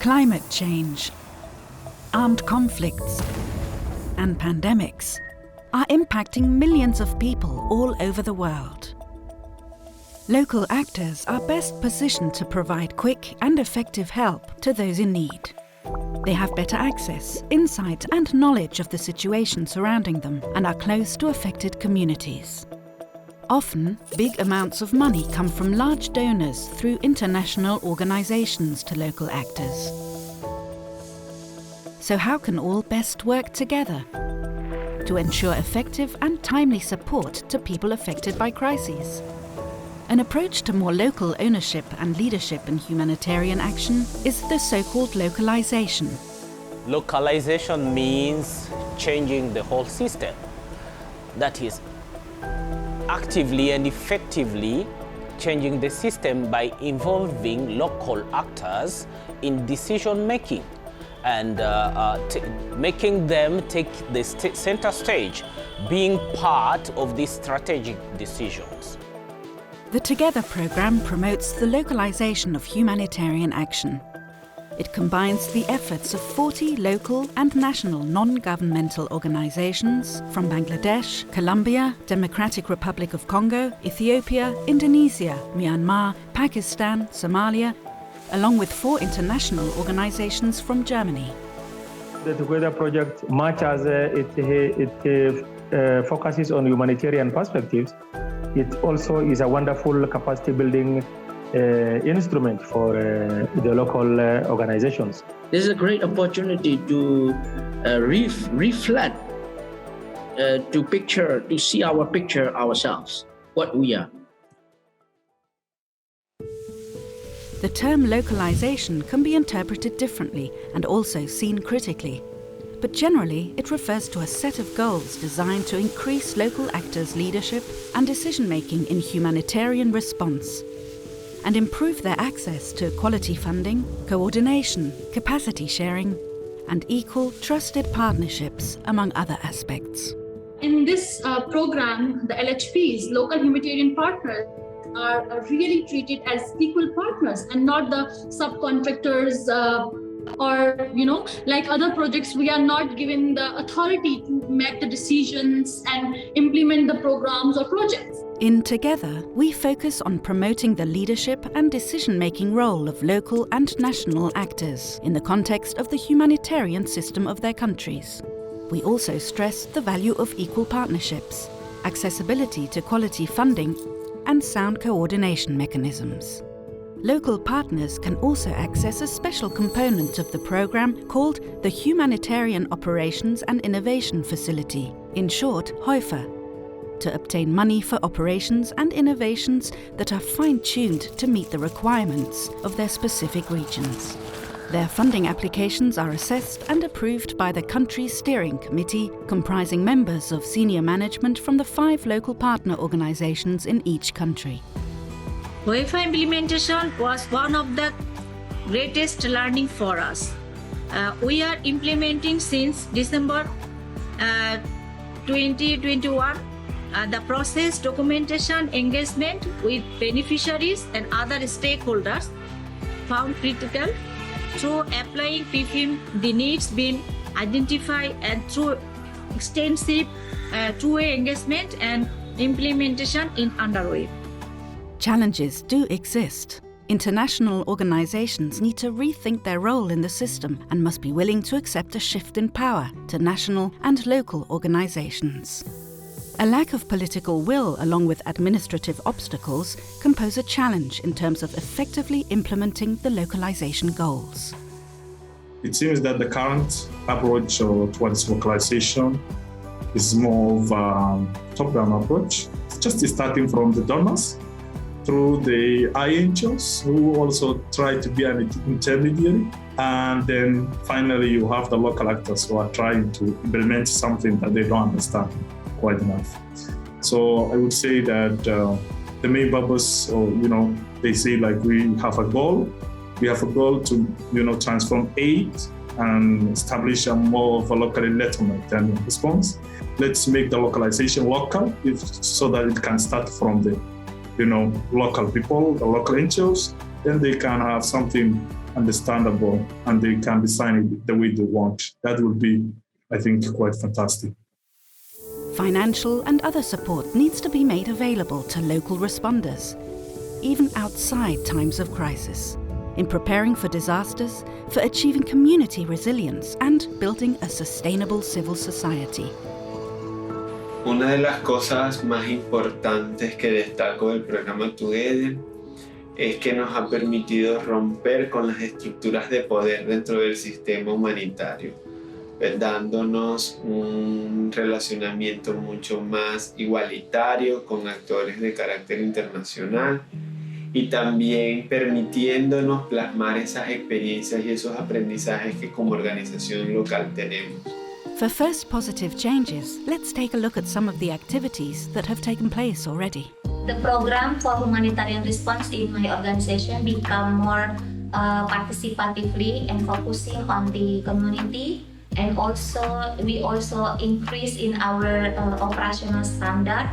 Climate change, armed conflicts, and pandemics are impacting millions of people all over the world. Local actors are best positioned to provide quick and effective help to those in need. They have better access, insight and knowledge of the situation surrounding them and are close to affected communities. Often, big amounts of money come from large donors through international organizations to local actors. So how can all best work together to ensure effective and timely support to people affected by crises? An approach to more local ownership and leadership in humanitarian action is the so-called localization. Localization means changing the whole system. That is, actively and effectively changing the system by involving local actors in decision making and making them take the center stage, being part of these strategic decisions. The ToGETHER program promotes the localization of humanitarian action. It combines the efforts of 40 local and national non-governmental organizations from Bangladesh, Colombia, Democratic Republic of Congo, Ethiopia, Indonesia, Myanmar, Pakistan, Somalia, along with 4 international organizations from Germany. The ToGETHER project, much as it focuses on humanitarian perspectives, it also is a wonderful capacity building instrument for the local organizations. This is a great opportunity to reflect, to see our picture ourselves, what we are. The term localization can be interpreted differently and also seen critically. But generally, it refers to a set of goals designed to increase local actors' leadership and decision-making in humanitarian response, and improve their access to quality funding, coordination, capacity sharing, and equal, trusted partnerships, among other aspects. In this program, the LHPs, local humanitarian partners, are really treated as equal partners and not the subcontractors or, like other projects, we are not given the authority to make the decisions and implement the programs or projects. In ToGETHER, we focus on promoting the leadership and decision-making role of local and national actors in the context of the humanitarian system of their countries. We also stress the value of equal partnerships, accessibility to quality funding, and sound coordination mechanisms. Local partners can also access a special component of the program called the Humanitarian Operations and Innovation Facility, in short, HOIFA, to obtain money for operations and innovations that are fine-tuned to meet the requirements of their specific regions. Their funding applications are assessed and approved by the country's steering committee, comprising members of senior management from the 5 local partner organizations in each country. HOIFA implementation was one of the greatest learning for us. We are implementing since December 2021 the process, documentation, engagement with beneficiaries and other stakeholders found critical. Through applying PFIM, the needs being identified and through extensive two-way engagement and implementation in underway. Challenges do exist. International organizations need to rethink their role in the system and must be willing to accept a shift in power to national and local organizations. A lack of political will, along with administrative obstacles, can pose a challenge in terms of effectively implementing the localization goals. It seems that the current approach towards localization is more of a top-down approach, just starting from the donors through the INGOs, who also try to be an intermediary. And then finally, you have the local actors who are trying to implement something that they don't understand quite enough. So I would say that the main purpose, they say like we have a goal. We have a goal to, transform aid and establish a more of a local network and response. Let's make the localization local so that it can start from the, local people, the local NGOs. Then they can have something understandable, and they can design it the way they want. That will be, I think, quite fantastic. Financial and other support needs to be made available to local responders, even outside times of crisis, in preparing for disasters, for achieving community resilience and building a sustainable civil society. Una de las cosas más importantes que destaco del programa ToGETHER es que nos ha permitido romper con las estructuras de poder dentro del sistema humanitario, dándonos un relacionamiento mucho más igualitario con actores de carácter internacional y también permitiéndonos plasmar esas experiencias y esos aprendizajes que como organización local tenemos. For first positive changes, let's take a look at some of the activities that have taken place already. The program for humanitarian response in my organization become more participatively and focusing on the community, and also we also increase in our operational standard,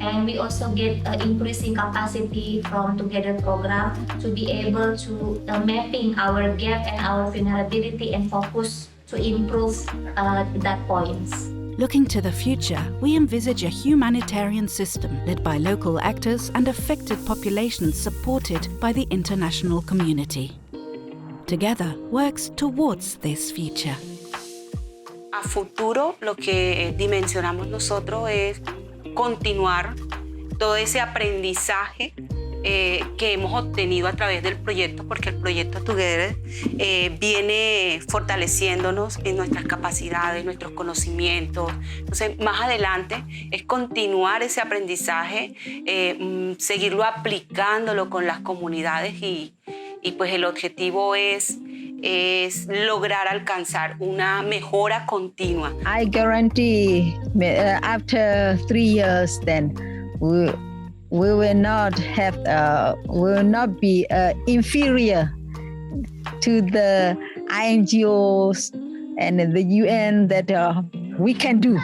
and we also get increasing capacity from ToGETHER program to be able to mapping our gap and our vulnerability and focus to improve that points. Looking to the future, we envisage a humanitarian system led by local actors and affected populations supported by the international community. ToGETHER works towards this future. A futuro, lo que dimensionamos nosotros es continuar todo ese aprendizaje que hemos obtenido a través del proyecto, porque el proyecto ToGETHER viene fortaleciéndonos en nuestras capacidades, nuestros conocimientos. Entonces, más adelante es continuar ese aprendizaje, seguirlo aplicándolo con las comunidades y pues el objetivo es lograr alcanzar una mejora continua. I guarantee after 3 years then we will not have will not be inferior to the INGOs and the UN that we can do.